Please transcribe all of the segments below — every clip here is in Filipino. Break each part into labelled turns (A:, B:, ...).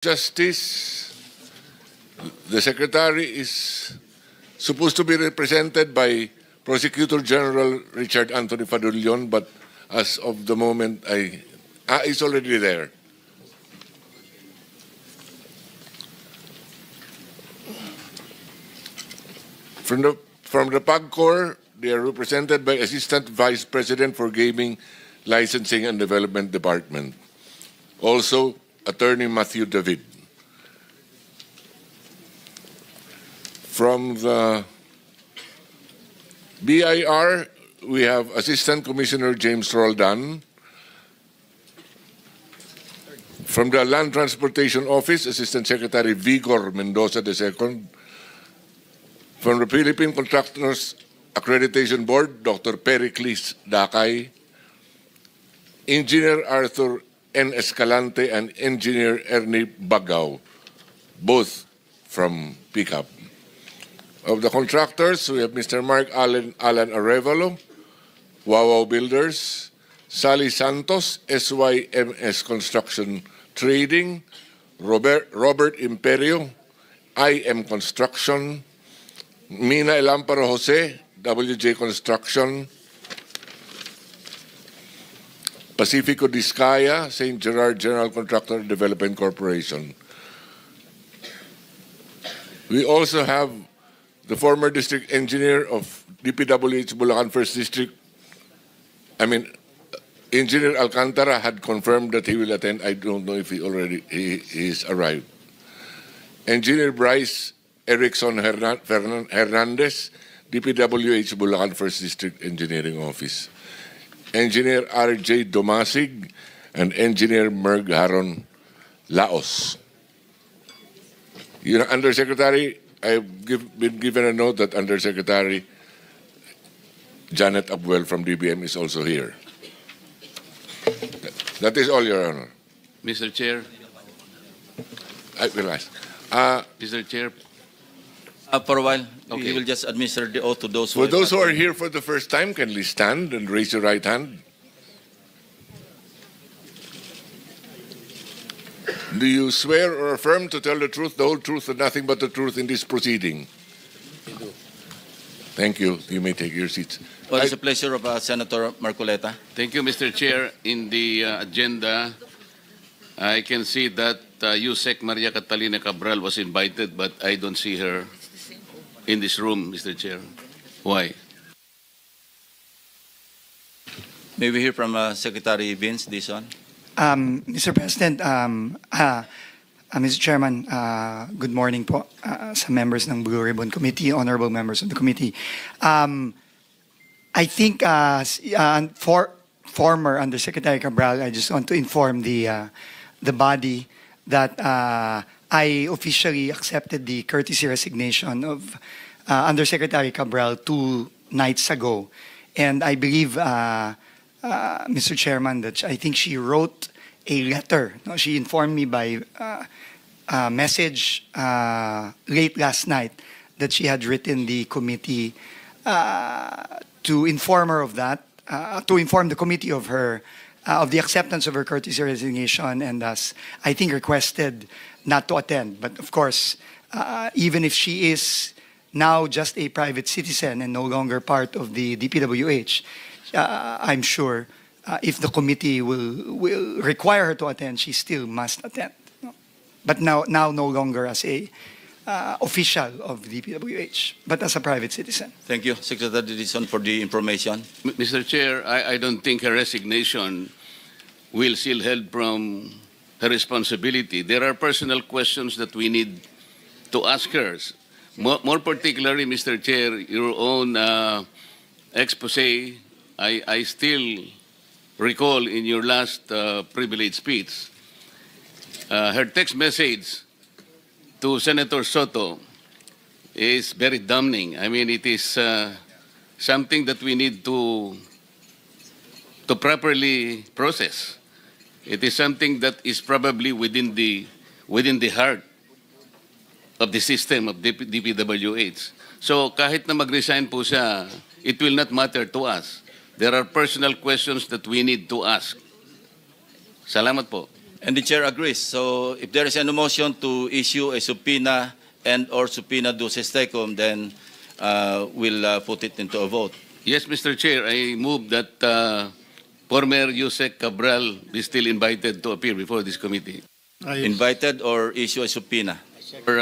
A: Justice, the Secretary is supposed to be represented by Prosecutor General Richard Anthony Fadulyon, but as of the moment, he's already there. From the PAGCOR, they are represented by Assistant Vice President for Gaming, Licensing and Development Department. Also, Attorney Matthew David. From the BIR, we have Assistant Commissioner James Roldan. From the Land Transportation Office, Assistant Secretary Vigor Mendoza II. From the Philippine Contractors Accreditation Board, Dr. Pericles Dakay. Engineer Arthur N. Escalante and Engineer Ernie Bagaw, both from PICAP. Of the contractors, we have Mr. Mark Alan Arevalo, Wawaw Builders, Sally Santos, SYMS Construction Trading, Robert Imperio, IM Construction, Mina Elamparo Jose, WJ Construction, Pacifico Discaya, St. Gerard General Contractor Development Corporation. We also have the former district engineer of DPWH Bulacan First District, Engineer Alcantara had confirmed that he will attend. I don't know if he's arrived. Engineer Bryce Erickson Hernandez, DPWH Bulacan First District Engineering Office. Engineer R.J. Domasig and Engineer Merg Haron Laos. Undersecretary, I've been given a note that Undersecretary Janet Abuel from DBM is also here. That is all, Your Honor.
B: Mr. Chair.
A: I will ask.
B: Mr. Chair.
C: For a while,
B: Okay.
C: we will just administer the oath to those
A: For those who are here for the first time, kindly stand and raise your right hand. Do you swear or affirm to tell the truth, the whole truth, and nothing but the truth in this proceeding? Thank you. You may take your seats.
C: Well, it's a pleasure of Senator Marcoleta.
B: Thank you, Mr. Chair. In the agenda, I can see that Yusek Maria Catalina Cabral was invited, but I don't see her in this room, Mr. Chair. Why?
C: May we hear from Secretary Vince Dizon?
D: Mr. President, Mr. Chairman, good morning po sa members ng Blue Ribbon Committee, honorable members of the committee. I think for former Undersecretary Cabral, I just want to inform the body that I officially accepted the courtesy resignation of Undersecretary Cabral 2 nights ago. And I believe, Mr. Chairman, that I think she wrote a letter. No, she informed me by message late last night that she had written the committee to inform her of that, to inform the committee of her of the acceptance of her courtesy resignation, and thus I think requested not to attend. But of course, even if she is now just a private citizen and no longer part of the DPWH, I'm sure if the committee will require her to attend, she still must attend. No? But now no longer as a official of DPWH, but as a private citizen.
C: Thank you, Secretary Dizon, for the information.
B: Mr. Chair, I don't think her resignation will shield her from her responsibility. There are personal questions that we need to ask her. More particularly, Mr. Chair, your own expose, I still recall in your last privilege speech, her text message to Senator Soto is very damning. I mean, it is something that we need to properly process. It is something that is probably within the heart of the system of DPWH. So kahit na mag-resign po siya, it will not matter to us. There are personal questions that we need to ask. Salamat po.
C: And the chair agrees. So if there is any motion to issue a subpoena and/or subpoena duces tecum, then we'll put it into a vote.
B: Yes, Mr. Chair, I move that former Yusek Cabral be still invited to appear before this committee.
C: Invited or issue a subpoena?
B: Or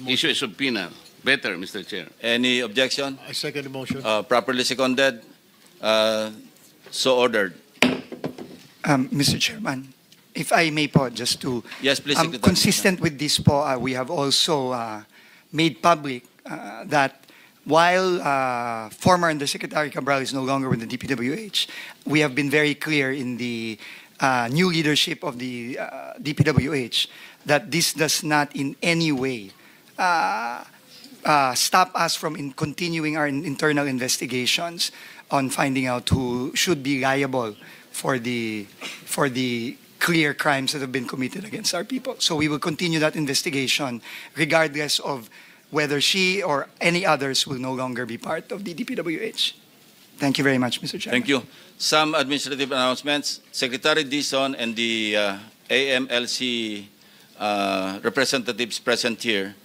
B: issue a subpoena. Better, Mr. Chair.
C: Any objection?
E: I second the motion.
C: Properly seconded. So ordered.
D: Mr. Chairman, if I may po, just to
C: Yes, please, Secretary.
D: consistent with this po, we have also made public that while former Undersecretary Cabral is no longer with the DPWH, we have been very clear in the new leadership of the DPWH that this does not in any way stop us from continuing our internal investigations on finding out who should be liable for the clear crimes that have been committed against our people. So we will continue that investigation regardless of whether she or any others will no longer be part of the DPWH. Thank you very much, Mr. Chairman.
C: Thank you. Some administrative announcements. Secretary Dizon and the AMLC representatives present here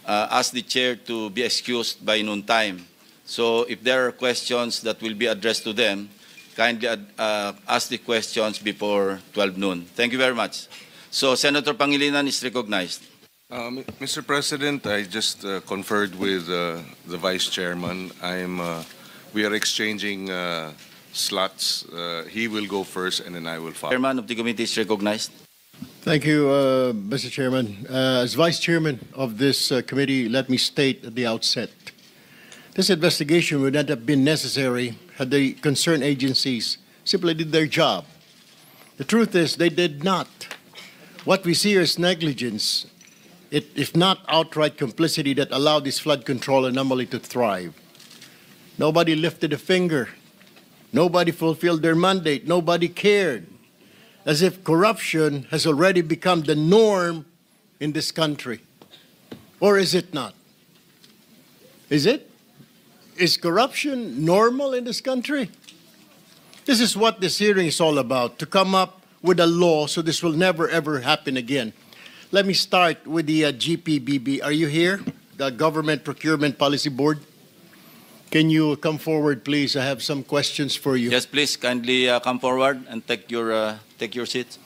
C: asked the chair to be excused by noontime. So if there are questions that will be addressed to them, kindly ask the questions before 12 noon. Thank you very much. So Senator Pangilinan is recognized.
F: Mr. President, I just conferred with the Vice Chairman. We are exchanging slots. He will go first and then I will follow.
C: Chairman of the committee is recognized.
E: Thank you, Mr. Chairman. As Vice Chairman of this committee, let me state at the outset, this investigation would not have been necessary had the concerned agencies simply did their job. The truth is they did not. What we see is negligence, if not outright complicity, that allowed this flood control anomaly to thrive. Nobody lifted a finger. Nobody fulfilled their mandate. Nobody cared. As if corruption has already become the norm in this country. Or is it not? Is it? Is corruption normal in this country? This is what this hearing is all about, to come up with a law so this will never ever happen again. Let me start with the GPBB. Are you here? The Government Procurement Policy Board? Can you come forward, please? I have some questions for you.
C: Yes, please, kindly come forward and take your seats.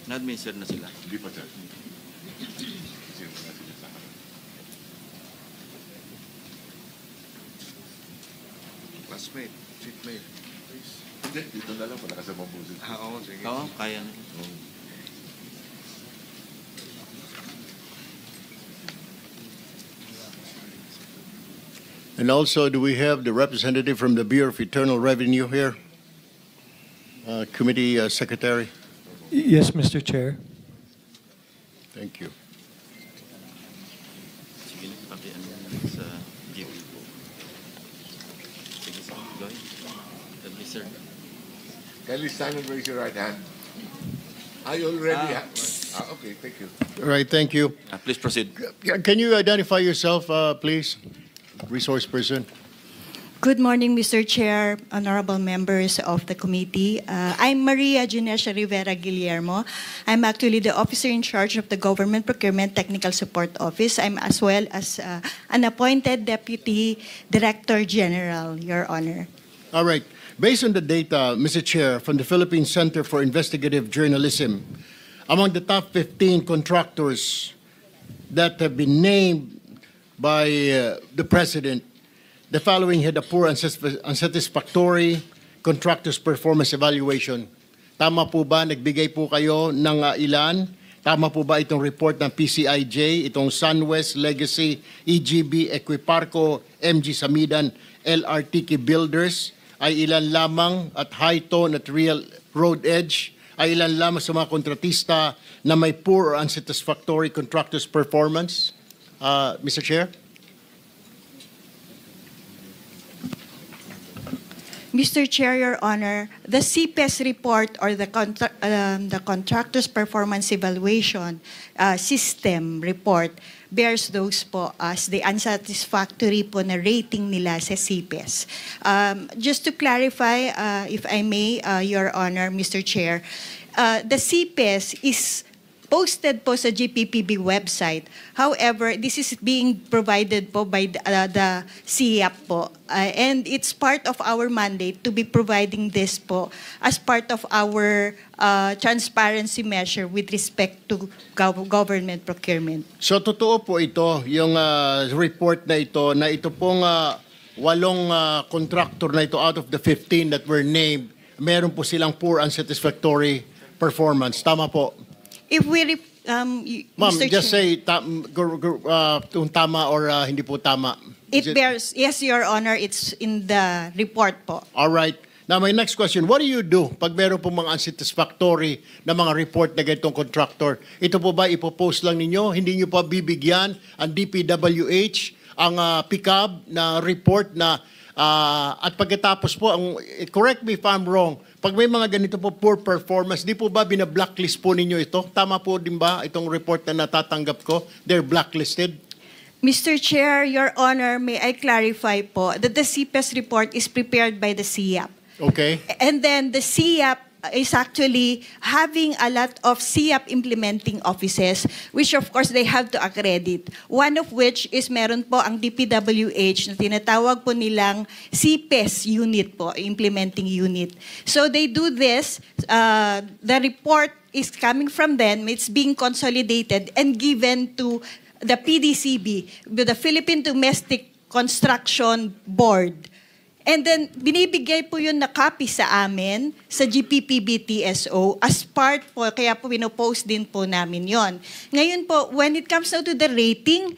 C: Na-administer na sila.
A: Hindi pa, sir.
F: Classmate, seatmate.
A: Hindi, dito na lang, wala ka sa mabusin.
F: Oo, sige.
C: Oo, kaya na.
E: And also, do we have the representative from the Bureau of Internal Revenue here? Committee Secretary?
G: Yes, Mr. Chair.
E: Thank you.
C: Sige na, pati ano yan sa GP po. Sige, go ahead. Administer.
A: Kindly stand and raise your right hand. I already have. Okay, thank you.
E: All right, thank you.
C: Please proceed.
E: Can you identify yourself, please? Resource person.
H: Good morning, Mr. Chair, honorable members of the committee. I'm Maria Ginesha Rivera Guillermo. I'm actually the officer in charge of the Government Procurement Technical Support Office. I'm as well as an appointed Deputy Director General, Your Honor.
E: All right. Based on the data, Mr. Chair, from the Philippine Center for Investigative Journalism, among the top 15 contractors that have been named by the President, the following had a poor, unsatisfactory contractor's performance evaluation. Tama po ba? Nagbigay po kayo ng ilan? Tama po ba itong report ng PCIJ, itong SunWest, Legacy, EGB, Equiparco, MG Samidan, LRTK Builders, ay ilan lamang at High-Tone at Real Road Edge, ay ilan lamang sa mga kontratista na may poor or unsatisfactory contractor's performance? Mr. Chair?
H: Mr. Chair, Your Honor, the CPES report or the Contractor's Performance Evaluation System report bears those po as the unsatisfactory po na rating nila sa CPES. Just to clarify, if I may, Your Honor, Mr. Chair, the CPES is posted po sa GPPB website. However, this is being provided po by the CIAP po. And it's part of our mandate to be providing this po as part of our transparency measure with respect to government procurement.
E: So totoo po ito, yung report na ito pong 8 contractor na ito out of the 15 that were named, meron po silang poor unsatisfactory performance. Tama po?
H: If we,
E: Ma'am,
H: Mr.
E: just
H: Chair,
E: say kung tama or hindi po tama.
H: it bears, yes, Your Honor, it's in the report po.
E: All right. Now, my next question, what do you do pag meron po mga unsatisfactory na mga report na ganitong contractor? Ito po ba ipopost lang ninyo? Hindi nyo pa bibigyan ang DPWH, ang PICAB na report na at pagkatapos po, correct me if I'm wrong, pag may mga ganito po poor performance, di po ba bina-blacklist po ninyo ito? Tama po din ba itong report na natatanggap ko? They're blacklisted?
H: Mr. Chair, Your Honor, may I clarify po that the CPES report is prepared by the CIAP.
E: Okay.
H: And then the CIAP is actually having a lot of CIAP implementing offices, which of course they have to accredit. One of which is meron po ang DPWH na tinatawag po nilang CPES unit po, implementing unit. So they do this, the report is coming from them, it's being consolidated and given to the PDCB, the Philippine Domestic Construction Board. And then, binibigay po yun na copy sa amin, sa GPPB TSO, as part po, kaya po pinopost din po namin yon. Ngayon po, when it comes now to the rating,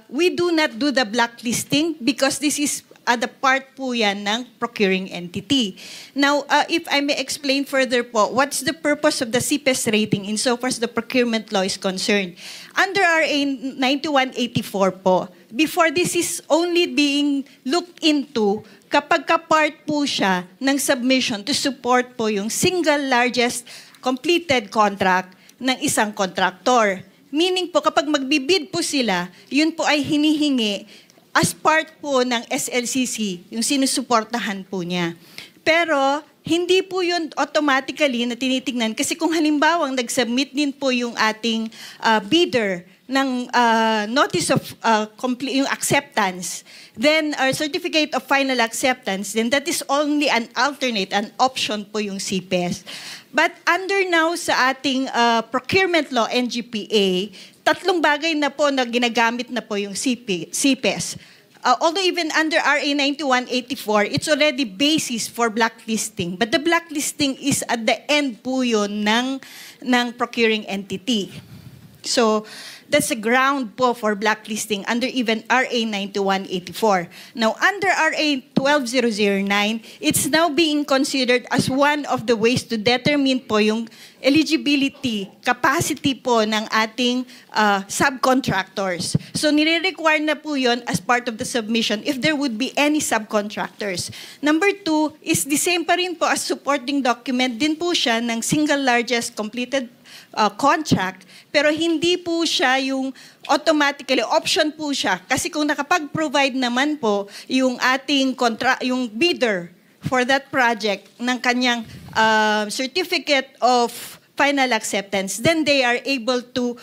H: we do not do the blacklisting because this is the part po yan ng procuring entity. Now, if I may explain further po, what's the purpose of the CPES rating insofar as the procurement law is concerned? Under RA 9184 po, before this is only being looked into kapag ka-part po siya ng submission to support po yung single largest completed contract ng isang contractor. Meaning po, kapag magbibid po sila, yun po ay hinihingi as part po ng SLCC, yung sinusuportahan po niya. Pero, hindi po yun automatically na tinitingnan kasi kung halimbawang nag-submit din po yung ating bidder ng notice of yung acceptance, then our certificate of final acceptance, then that is only an alternate, an option po yung CPES. But under now sa ating procurement law, NGPA, 3 bagay na po na ginagamit na po yung CPES. Although even under RA 9184, it's already basis for blacklisting. But the blacklisting is at the end po yun ng procuring entity. So, that's a ground po for blacklisting under even RA 9184. Now, under RA 12009, it's now being considered as one of the ways to determine po yung eligibility, capacity po ng ating subcontractors. So, nire-require na po yun as part of the submission if there would be any subcontractors. Number 2 is the same pa rin po as supporting document din po siya ng single largest completed contract, pero hindi po siya yung automatically, option po siya. Kasi kung nakapag-provide naman po yung ating yung bidder for that project ng kanyang certificate of final acceptance, then they are able to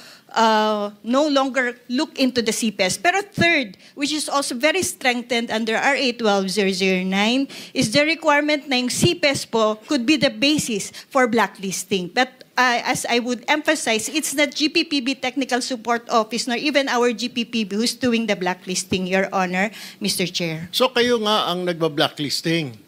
H: no longer look into the CPES. Pero third, which is also very strengthened under RA 12009, is the requirement na yung CPES po could be the basis for blacklisting. But as I would emphasize, it's not GPPB Technical Support Office nor even our GPPB who's doing the blacklisting, Your Honor, Mr. Chair.
E: So kayo nga ang nagba-blacklisting?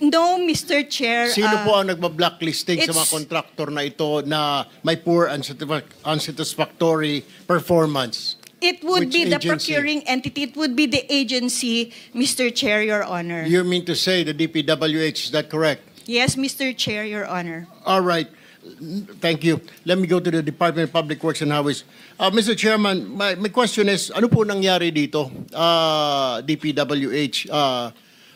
H: No, Mr. Chair.
E: Sino po ang nagba-blacklisting sa mga
H: it's-
E: contractor na ito na may poor unsatisfactory performance?
H: It would
E: Which
H: be the
E: agency?
H: procuring entity. It would be the agency, Mr. Chair, Your Honor.
E: You mean to say the DPWH, is that correct?
H: Yes, Mr. Chair, Your Honor.
E: All right. Thank you. Let me go to the Department of Public Works and Highways. Mr. Chairman, my question is, ano po nangyari dito? DPWH,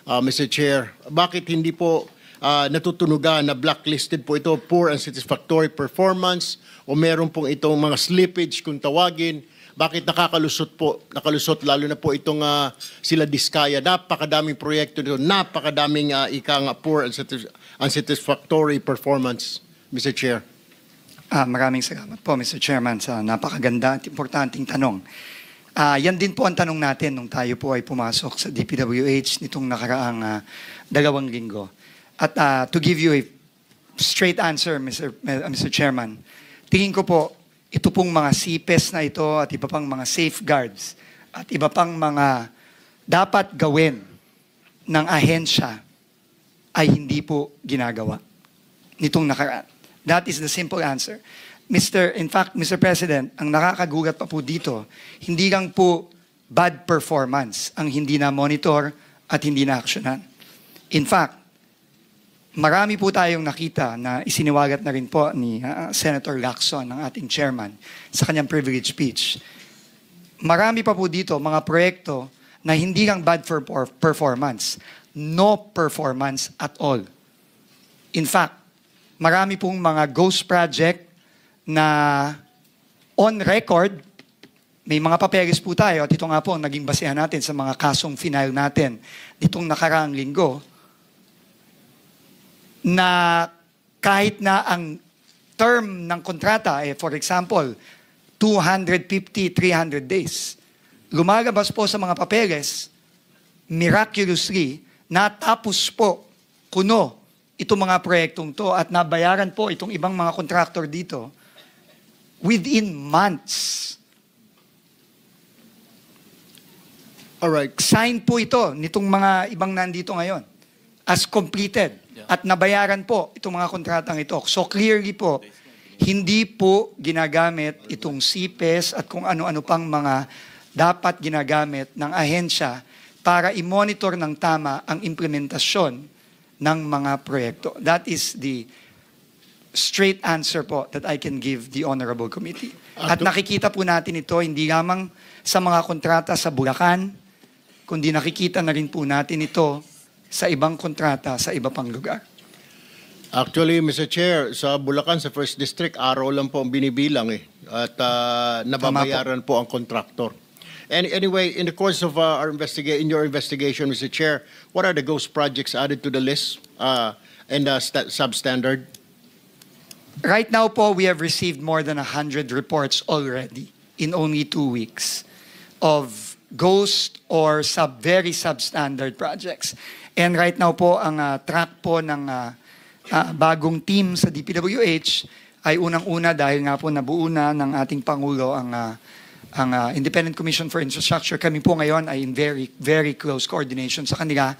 E: Mr. Chair, bakit hindi po natutunugan na blacklisted po ito, poor and satisfactory performance, o meron pong itong mga slippage kung tawagin? Bakit nakalusot lalo na po itong sila Diskaya? Napakadaming proyekto nito, napakadaming poor and unsatisfactory performance, Mr. Chair.
D: Maraming salamat po, Mr. Chairman, sa napakaganda at importanteng tanong. Yan din po ang tanong natin nung tayo po ay pumasok sa DPWH nitong nakaraang 2 linggo. At to give you a straight answer, Mr. Chairman, tingin ko po, ito pong mga CPES na ito at iba pang mga safeguards at iba pang mga dapat gawin ng ahensya ay hindi po ginagawa nitong nakaraan. That is the simple answer. In fact, Mr. President, ang nakakagulat pa po dito, hindi lang po bad performance ang hindi na monitor at hindi na aksyonan. In fact, marami po tayong nakita na isiniwagat na rin po ni Senator Lacson, ng ating chairman, sa kanyang privilege speech. Marami pa po dito mga proyekto na hindi lang bad for performance, no performance at all. In fact, marami pong mga ghost project na on record, may mga papeles po tayo, at ito nga po ang naging basehan natin sa mga kasong final natin ditong nakaraang linggo, na kahit na ang term ng kontrata, for example, 250, 300 days, lumalabas po sa mga papeles, miraculously, natapos po kuno itong mga proyektong to at nabayaran po itong ibang mga contractor dito within months.
E: Alright.
D: Sign po ito nitong mga ibang nandito ngayon as completed. At nabayaran po itong mga kontratang ito. So clearly po, hindi po ginagamit itong CPES at kung ano-ano pang mga dapat ginagamit ng ahensya para i-monitor ng tama ang implementasyon ng mga proyekto. That is the straight answer po that I can give the Honorable Committee. At nakikita po natin ito hindi lamang sa mga kontrata sa Bulacan, kundi nakikita na rin po natin ito sa ibang kontrata sa iba pang lugar.
E: Actually, Mr. Chair, sa Bulacan, sa First District, araw lang po ang binibilang eh. At nababayaran po ang contractor. And anyway, in the course of in your investigation, Mr. Chair, what are the ghost projects added to the list and substandard?
D: Right now po, we have received more than 100 reports already in only 2 weeks of ghost or very substandard projects. And right now po, ang track po ng bagong team sa DPWH ay unang-una dahil nga po nabuo na ng ating Pangulo ang Independent Commission for Infrastructure. Kami po ngayon ay in very, very close coordination sa kanila.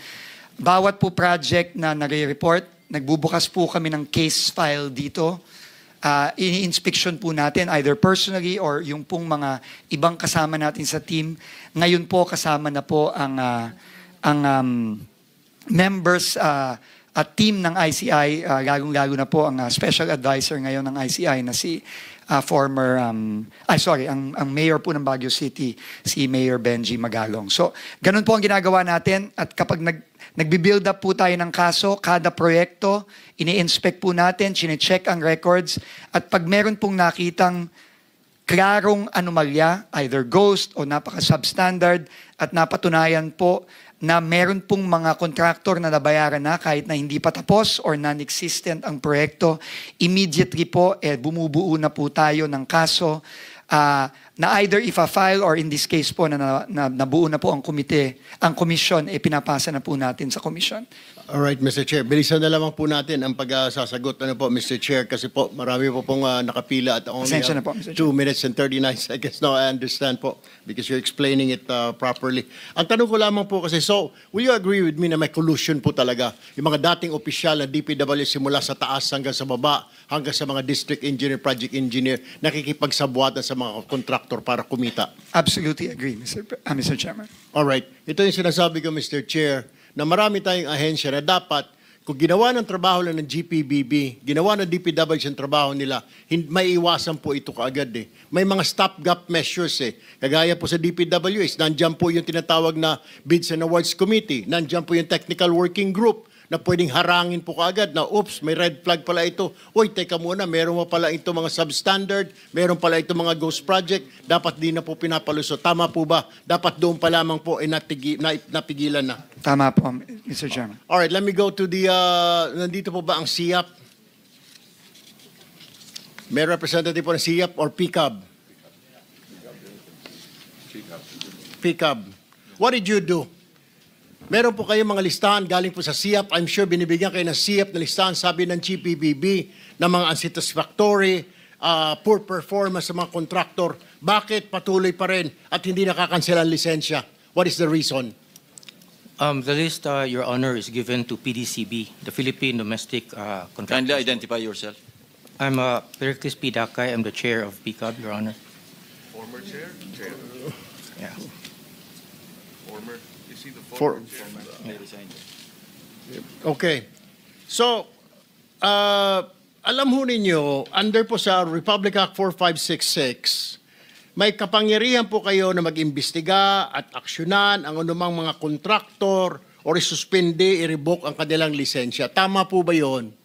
D: Bawat po project na nare-report, nagbubukas po kami ng case file dito. Ini-inspection po natin either personally or yung pong mga ibang kasama natin sa team. Ngayon po kasama na po ang members at team ng ICI, lalong-lalo na po ang special advisor ngayon ng ICI na si ang mayor po ng Baguio City, si Mayor Benji Magalong. So, ganun po ang ginagawa natin at kapag nagbi-build up po tayo ng kaso, kada proyekto, ini-inspect po natin, chine-check ang records, at pag meron pong nakitang klarong anomalya, either ghost o napaka-substandard, at napatunayan po na meron pong mga contractor na nabayaran na kahit na hindi pa tapos or non-existent ang proyekto, immediately po bumubuo na po tayo ng kaso na either ifa-file or in this case po na nabuo na po ang komisyon, pinapasa na po natin sa komisyon.
E: Alright, Mr. Chair. Bilisan na lamang po natin ang pagsasagot po, Mr. Chair, kasi po marami po pong nakapila at only
D: Na po, 2
E: minutes and 39 seconds. No, I understand po because you're explaining it properly. Ang tanong ko lamang po kasi, so, will you agree with me na may collusion po talaga? Yung mga dating opisyal na DPW simula sa taas hanggang sa baba, hanggang sa mga district engineer, project engineer, nakikipagsabuatan sa mga contractor para kumita.
D: Absolutely agree, Mr. Chairman.
E: Alright. Ito yung sinasabi ko, Mr. Chair, na marami tayong ahensya na dapat Kung ginawa ng trabaho lang ng GPBB, ginawa ng DPWH ang trabaho nila, may iwasan po ito kaagad eh. May mga stopgap measures eh. Kagaya po sa DPWH, nandyan po yung tinatawag na Bids and Awards Committee, nandyan po yung Technical Working Group na pwedeng harangin po kaagad na, oops, may red flag pala ito. Uy, teka muna, meron pa pala ito mga substandard, meron pala ito mga ghost project, dapat di na po pinapalusot. Tama po ba? Dapat doon pa lamang po napigilan na.
D: Tama po, Mr. Chairman.
E: Alright, let me go to the, nandito po ba ang SIAP? May representative po ng SIAP or PCAB? PCAB. What did you do? Meron po kayong mga listahan galing po sa SIAP. I'm sure binibigyan kayo ng SIAP na listahan, sabi ng GPBB, na mga unsatisfactory, poor performance sa mga kontraktor. Bakit patuloy pa rin at hindi nakakansela ang lisensya? What is the reason?
I: The list, Your Honor, is given to PDCB, the Philippine Domestic Contractors.
C: Kindly identify yourself.
I: I'm Pericles P. Dakay. I'm the chair of PCAB, Your Honor.
F: Former chair? Chair.
I: Yeah.
F: Former. Is he the
E: For-
F: former chair?
E: Okay. So, alam ho ninyo, under po sa Republic Act 4566, may kapangyarihan po kayo na mag-imbestiga at aksyonan ang anumang mga kontraktor o isuspende, i-revoke ang kanilang lisensya. Tama po ba yon?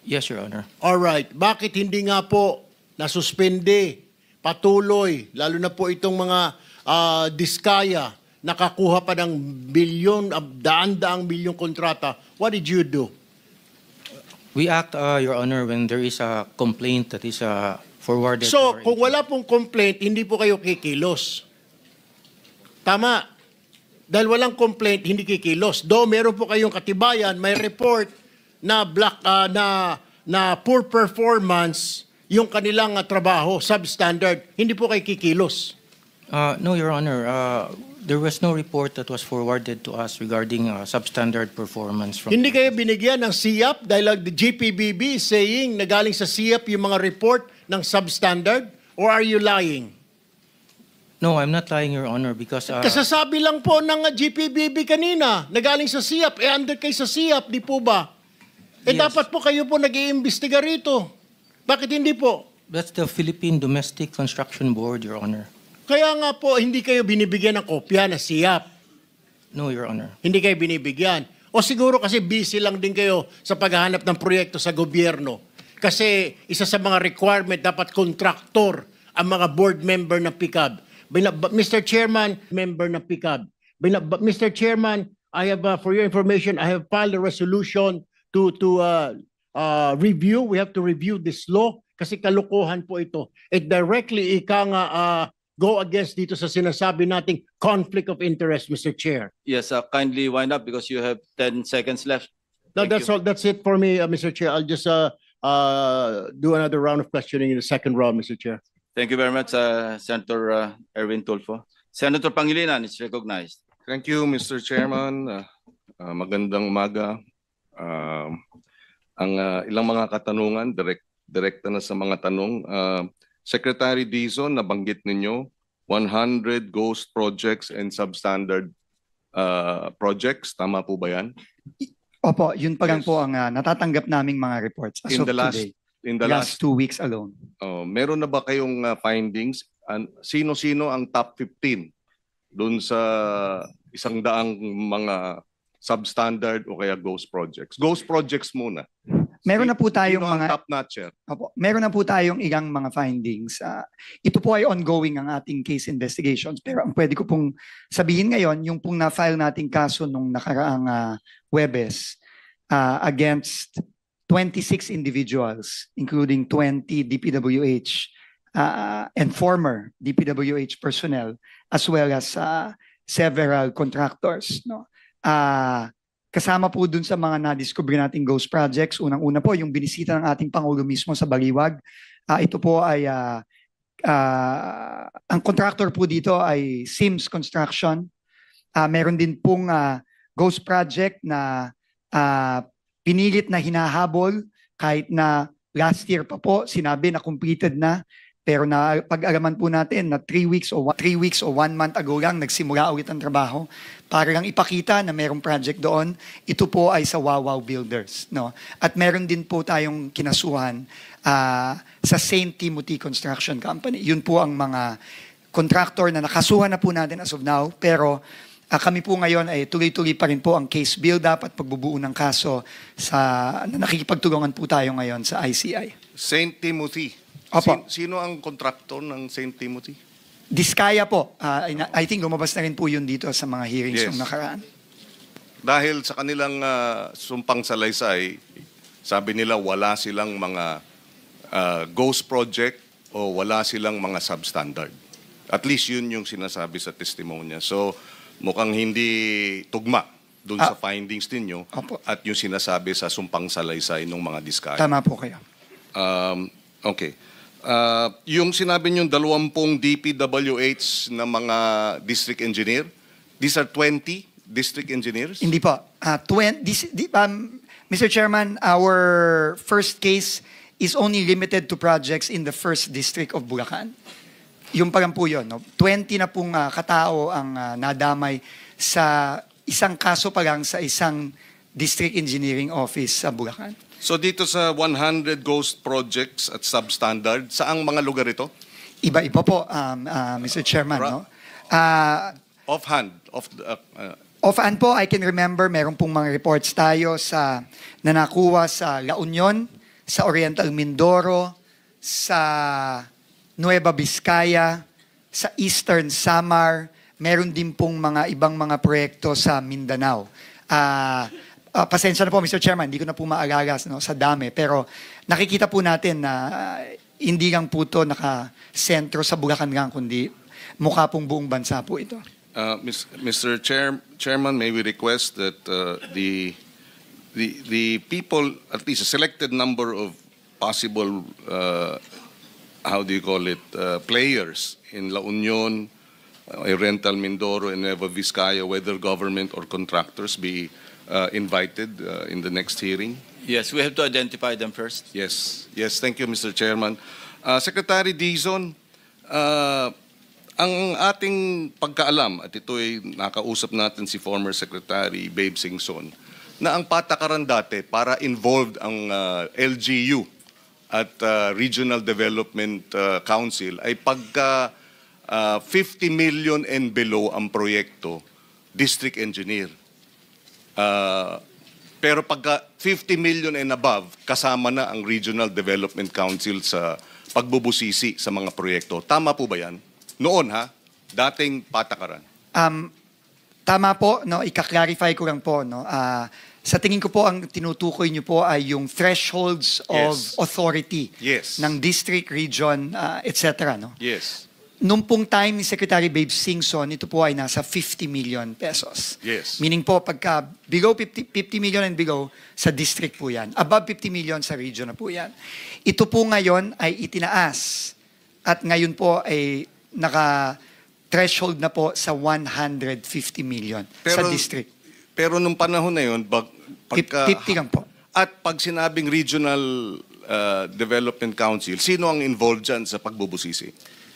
I: Yes, Your Honor.
E: Alright. Bakit hindi nga po nasuspende, patuloy, lalo na po itong mga diskaya, nakakuha pa ng bilyon, daan-daang bilyong kontrata? What did you do?
I: We act, Your Honor, when there is a complaint that is forwarded.
E: So,
I: to our
E: kung wala pong complaint, hindi po kayo kikilos. Tama. Dahil walang complaint, hindi kikilos. Though meron po kayong katibayan, may report na na poor performance yung kanilang trabaho, substandard. Hindi po kayo kikilos.
I: No, Your Honor. There was no report that was forwarded to us regarding substandard performance from.
E: Hindi kayo binigyan ng SIAP dahil the GPBB is saying na galing sa SIAP yung mga report ng substandard? Or are you lying?
I: No, I'm not lying, Your Honor, because
E: Kasasabi lang po ng GPBB kanina na galing sa SIAP. Under kayo sa SIAP, di po ba?
I: Yes.
E: Dapat po kayo po nag-iimbestiga rito. Bakit hindi po?
I: that's the Philippine Domestic Construction Board, Your Honor.
E: Kaya nga po, hindi kayo binibigyan ng kopya na SIAP.
I: No, Your Honor.
E: Hindi kayo binibigyan. O siguro kasi busy lang din kayo sa paghahanap ng proyekto sa gobyerno. Kasi isa sa mga requirement, dapat kontraktor ang mga board member ng PCAB. Mr. Chairman, member ng PCAB. Mr. Chairman, I have, for your information, I have filed a resolution to review. We have to review this law kasi kalukuhan po ito. It directly go against dito sa sinasabi nating conflict of interest, Mr. Chair.
C: Yes, kindly wind up because you have 10 seconds left.
E: No,
C: Thank
E: that's
C: you.
E: all. That's it for me, Mr. Chair. I'll just do another round of questioning in the second round, Mr. Chair.
C: Thank you very much, Senator Erwin Tulfo. Senator Pangilinan is recognized.
F: Thank you, Mr. Chairman. Magandang umaga. Ang ilang mga katanungan, direkta na sa mga tanong. Secretary Dizon, nabanggit ninyo, 100 ghost projects and substandard projects. Tama po ba yan?
D: Opo, yun pa lang
F: Yes.
D: po ang natatanggap naming mga reports as
F: In
D: of
F: the last,
D: today.
F: in the
D: Last
F: last,
D: 2 weeks alone.
F: meron na ba kayong findings? Sino-sino ang top 15 doon sa 100 mga substandard o kaya ghost projects? Ghost projects muna.
D: Meron na po tayong
F: Sino ang
D: mga
F: top notcher?
D: Opo, meron na po tayong ilang mga findings. Ito po ay ongoing ang ating case investigations. Pero ang pwede ko pong sabihin ngayon, yung pong na-file nating kaso nung nakaraang Huwebes against 26 individuals, including 20 DPWH and former DPWH personnel, as well as several contractors. No? Kasama po dun sa mga na-discover nating ghost projects, unang-una po yung binisita ng ating Pangulo mismo sa Baliwag. Ito po ay, ang contractor po dito ay Sims Construction. Meron din pong ghost project na pinilit na hinahabol kahit na last year pa po sinabi na completed na. Pero pag-alaman po natin na 3 weeks o 1 month ago lang nagsimula ulit ang trabaho para lang ipakita na merong project doon. Ito po ay sa Wawaw Builders, no? At meron din po tayong kinasuhan sa St. Timothy Construction Company. Yun po ang mga contractor na nakasuhan na po natin as of now. Pero kami po ngayon ay tuloy-tuloy pa rin po ang case build-up at pagbubuo ng kaso na nakikipagtulungan po tayo ngayon sa ICI.
F: St. Timothy.
D: Opo.
F: Sino ang kontraktor ng St. Timothy?
D: Diskaya po. I think lumabas na rin po yun dito sa mga hearings
F: Yes.
D: yung nakaraan.
F: Dahil sa kanilang sumpang salaysay, sabi nila wala silang mga ghost project o wala silang mga substandard. At least yun yung sinasabi sa testimonya. So mukhang hindi tugma dun sa findings ninyo
D: Opo.
F: at yung sinasabi sa sumpang salaysay ng mga diskaya.
D: Tama po kayo.
F: Okay. Yung sinabi nyo 20 DPWH na mga district engineer, these are 20 district engineers?
D: Hindi po. Mr. Chairman, our first case is only limited to projects in the 1st District of Bulacan. Yung pa lang po yun. No? 20 na pong katao ang nadamay sa isang kaso pa lang sa isang district engineering office sa Bulacan.
F: So dito sa 100 ghost projects at substandard, saang mga lugar ito?
D: Iba-iba po, Mr. Chairman. No?
F: Offhand.
D: Offhand po, I can remember, meron pong mga reports tayo na nakuha sa La Union, sa Oriental Mindoro, sa Nueva Vizcaya, sa Eastern Samar, meron din pong mga ibang mga proyekto sa Mindanao. Pasensya na po, Mr. Chairman, hindi ko na po maalala sa dami. Pero nakikita po natin na hindi lang po ito nakasentro sa Bulacan lang, kundi mukha pong buong bansa po ito.
F: Mr. Chairman, may we request that the people, at least a selected number of possible, how do you call it, players in La Union, Oriental Mindoro, and Nueva Vizcaya, whether government or contractors, be invited in the next hearing?
C: Yes, we have to identify them first.
F: Yes. Yes, thank you, Mr. Chairman. Secretary Dizon, ang ating pagkaalam, at ito ay nakausap natin si former Secretary Babe Singson, na ang patakaran dati para involved ang LGU at Regional Development Council ay pagka 50 million and below ang proyekto, district engineer. Pero pagka 50 million and above, kasama na ang Regional Development Council sa pagbubusisi sa mga proyekto. Tama po ba yan? Noon dating patakaran.
D: Tama po, no, ika-clarify ko lang po, no. Sa tingin ko po ang tinutukoy niyo po ay yung thresholds of authority ng district, region, etc. No?
F: Yes.
D: Nung pong time ni Secretary Babe Singson, ito po ay nasa 50 million pesos.
F: Yes.
D: Meaning po, pagka below 50 million and below, sa district po yan. Above 50 million sa region na po yan. Ito po ngayon ay itinaas. At ngayon po ay naka-threshold na po sa 150 million sa district.
F: Pero nung panahon na yun, pagka...
D: 50 lang po.
F: At pag sinabing Regional Development Council, sino ang involved dyan sa pagbubusisi?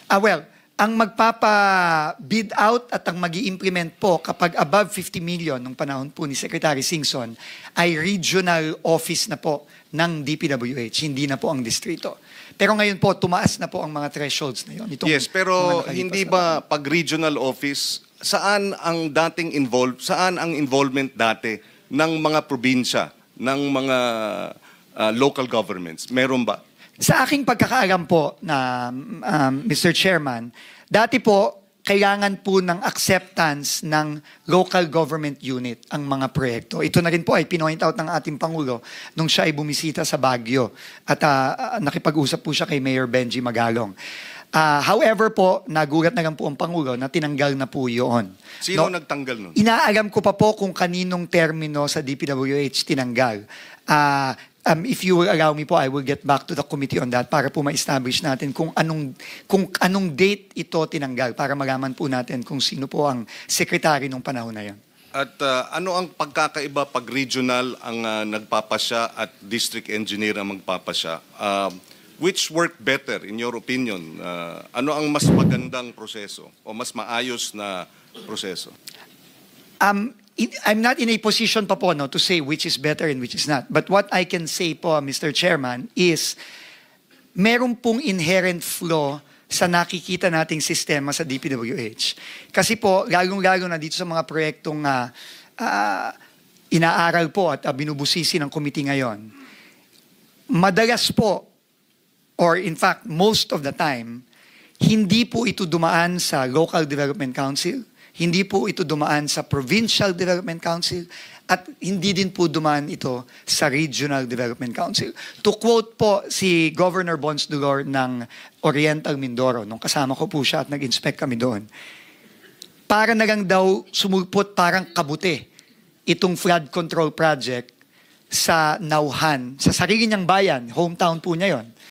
D: Well, ang magpapa-bid out at ang mag-i-implement po kapag above 50 million nung panahon po ni Secretary Singson ay regional office na po ng DPWH, hindi na po ang distrito. Pero ngayon po, tumaas na po ang mga thresholds na yun.
F: Yes, pero hindi ba pag regional office, saan ang involvement dati ng mga probinsya, ng mga local governments? Meron ba?
D: Sa aking pagkakaalam po na Mr. Chairman, dati po kailangan po ng acceptance ng local government unit ang mga proyekto. Ito na rin po ay pinoint out ng ating Pangulo nung siya ay bumisita sa Baguio at nakipag-usap po siya kay Mayor Benji Magalong. However po, nagulat na lang po ang Pangulo na tinanggal na po yun.
F: Sino nagtanggal nun?
D: Inaalam ko pa po kung kaninong termino sa DPWH tinanggal. If you will allow me po, I will get back to the committee on that para po ma-establish natin kung anong date ito tinanggal para malaman po natin kung sino po ang secretary nung panahon na yan.
F: At ano ang pagkakaiba pag regional ang nagpapasya at district engineer ang magpapasya? which worked better in your opinion? Ano ang mas magandang proseso o mas maayos na proseso?
D: I'm not in a position pa po to say which is better and which is not. But what I can say po, Mr. Chairman, is meron pong inherent flaw sa nakikita nating sistema sa DPWH. Kasi po, lalong-lalo na dito sa mga proyektong inaaral po at binubusisi ng committee ngayon, madalas po, or in fact, most of the time, hindi po ito dumaan sa Local Development Council, hindi po ito dumaan sa Provincial Development Council, at hindi din po dumaan ito sa Regional Development Council. To quote po si Governor Bons Dolor ng Oriental Mindoro, nung kasama ko po siya at nag-inspect kami doon, para na lang daw sumulpot parang kabuti itong flood control project sa Nauhan, sa sarili niyang bayan, hometown po niya yon.